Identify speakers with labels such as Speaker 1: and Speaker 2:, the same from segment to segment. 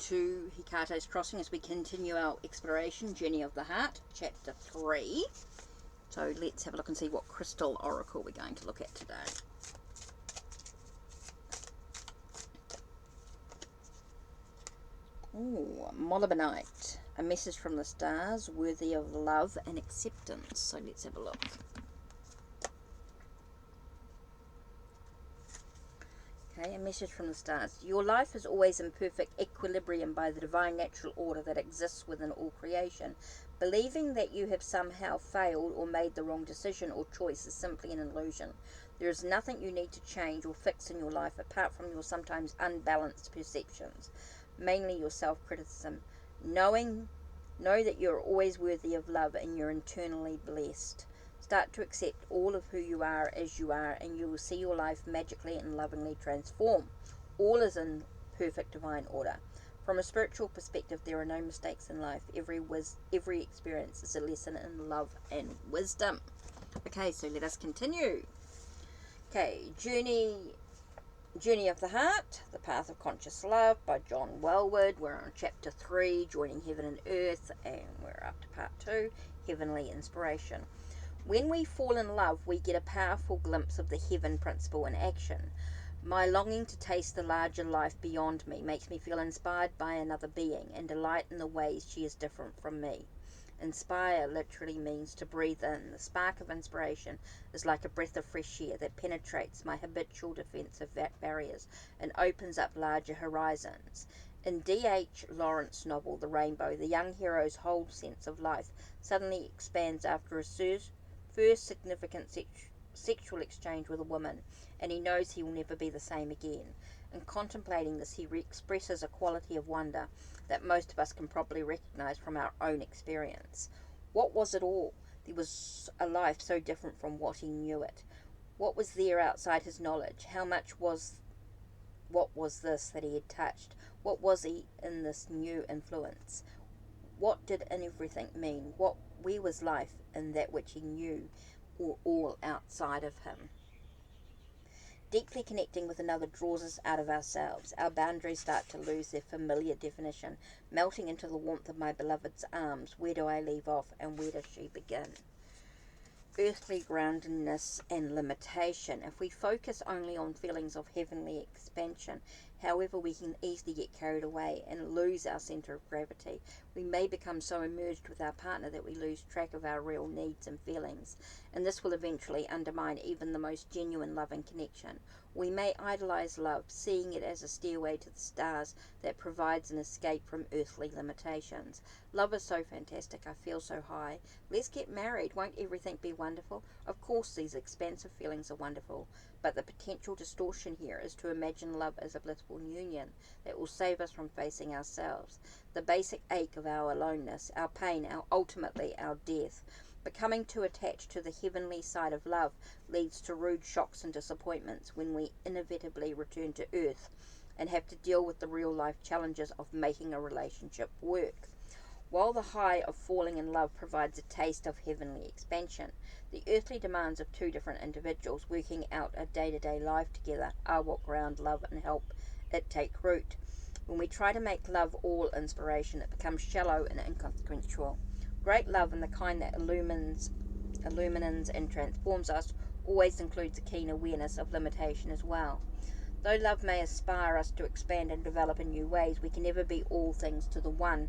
Speaker 1: to Hikate's Crossing as we continue our exploration, Journey of the Heart, Chapter 3. So let's have a look and see what crystal oracle we're going to look at today. Ooh, Molybdenite, a message from the stars worthy of love and acceptance. So let's have a look. Okay, a message from the stars. Your life is always in perfect equilibrium by the divine natural order that exists within all creation. Believing that you have somehow failed or made the wrong decision or choice is simply an illusion. There is nothing you need to change or fix in your life apart from your sometimes unbalanced perceptions, mainly your self-criticism. Know that you are always worthy of love and you're eternally blessed. Start to accept all of who you are as you are, and you will see your life magically and lovingly transform. All is in perfect divine order. From a spiritual perspective, there are no mistakes in life. Every experience is a lesson in love and wisdom. Okay, so let us continue. Okay, Journey of the Heart, The Path of Conscious Love by John Welwood. We're on Chapter 3, Joining Heaven and Earth, and we're up to Part 2, Heavenly Inspiration. When we fall in love, we get a powerful glimpse of the heaven principle in action. My longing to taste the larger life beyond me makes me feel inspired by another being and delight in the ways she is different from me. Inspire literally means to breathe in. The spark of inspiration is like a breath of fresh air that penetrates my habitual defensive barriers and opens up larger horizons. In D.H. Lawrence's novel, The Rainbow, the young hero's whole sense of life suddenly expands after a first significant sexual exchange with a woman, and he knows he will never be the same again. In contemplating this, he expresses a quality of wonder that most of us can probably recognize from our own experience. What was it all? There was a life so different from what he knew it. What was there outside his knowledge? What was this that he had touched? What was he in this new influence? What did in everything mean? Where was life in that which he knew, or all outside of him? Deeply connecting with another draws us out of ourselves. Our boundaries start to lose their familiar definition, melting into the warmth of my beloved's arms. Where do I leave off, and where does she begin? Earthly groundedness and limitation. If we focus only on feelings of heavenly expansion, however, we can easily get carried away and lose our center of gravity. We may become so immersed with our partner that we lose track of our real needs and feelings, and this will eventually undermine even the most genuine loving connection. We may idolize love, seeing it as a stairway to the stars that provides an escape from earthly limitations. Love is so fantastic, I feel so high. Let's get married, won't everything be wonderful? Of course these expansive feelings are wonderful, but the potential distortion here is to imagine love as a blissful union that will save us from facing ourselves, the basic ache of our aloneness, our pain, ultimately our death. Becoming too attached to the heavenly side of love leads to rude shocks and disappointments when we inevitably return to earth and have to deal with the real-life challenges of making a relationship work. While the high of falling in love provides a taste of heavenly expansion, the earthly demands of two different individuals working out a day-to-day life together are what ground love and help it take root. When we try to make love all inspiration, it becomes shallow and inconsequential. Great love, and the kind that illumines and transforms us, always includes a keen awareness of limitation as well. Though love may inspire us to expand and develop in new ways, we can never be all things to the one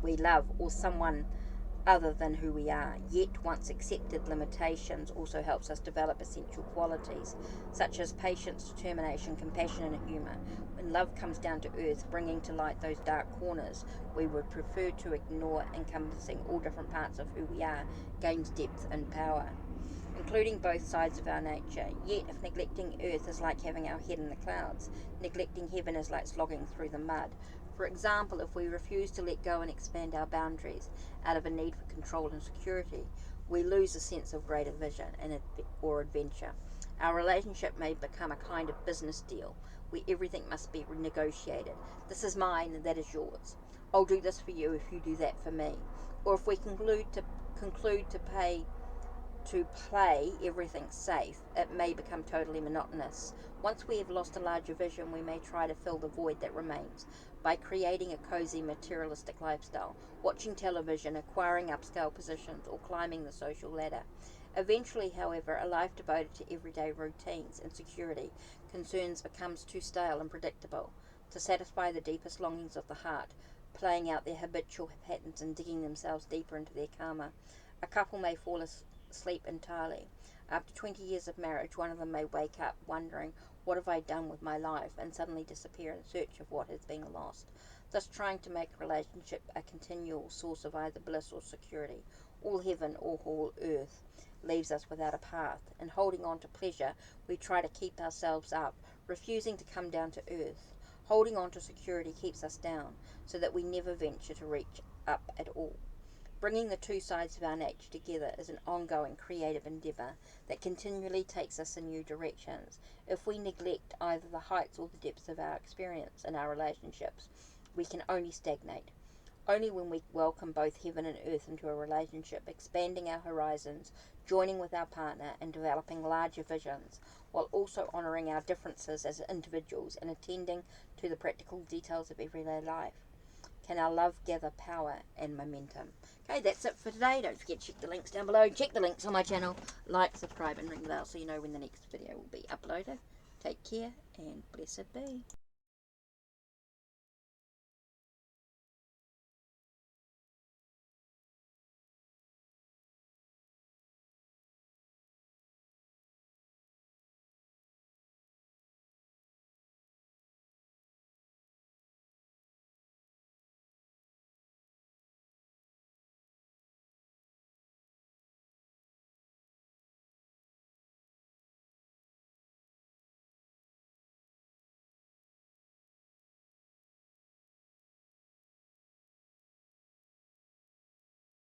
Speaker 1: we love or someone other than who we are. Yet, once accepted, limitations also helps us develop essential qualities, such as patience, determination, compassion, and humour. When love comes down to earth, bringing to light those dark corners we would prefer to ignore, encompassing all different parts of who we are, gains depth and power, including both sides of our nature. Yet, if neglecting earth is like having our head in the clouds, neglecting heaven is like slogging through the mud. For example, if we refuse to let go and expand our boundaries out of a need for control and security, we lose a sense of greater vision or adventure. Our relationship may become a kind of business deal where everything must be negotiated. This is mine and that is yours. I'll do this for you if you do that for me. Or if we conclude to pay to play everything safe, it may become totally monotonous. Once we have lost a larger vision, we may try to fill the void that remains by creating a cozy materialistic lifestyle, watching television, acquiring upscale positions, or climbing the social ladder. Eventually, however, a life devoted to everyday routines and security concerns becomes too stale and predictable to satisfy the deepest longings of the heart, playing out their habitual patterns and digging themselves deeper into their karma. A couple may fall asleep entirely. After 20 years of marriage, one of them may wake up wondering, what have I done with my life, and suddenly disappear in search of what has been lost, thus trying to make a relationship a continual source of either bliss or security. All heaven or all earth leaves us without a path. In holding on to pleasure, we try to keep ourselves up, refusing to come down to earth. Holding on to security keeps us down, so that we never venture to reach up at all. Bringing the two sides of our nature together is an ongoing creative endeavour that continually takes us in new directions. If we neglect either the heights or the depths of our experience in our relationships, we can only stagnate. Only when we welcome both heaven and earth into a relationship, expanding our horizons, joining with our partner, and developing larger visions, while also honouring our differences as individuals and attending to the practical details of everyday life, can our love gather power and momentum. Okay, that's it for today. Don't forget to check the links down below. Check the links on my channel. Like, subscribe, and ring the bell so you know when the next video will be uploaded. Take care, and blessed be.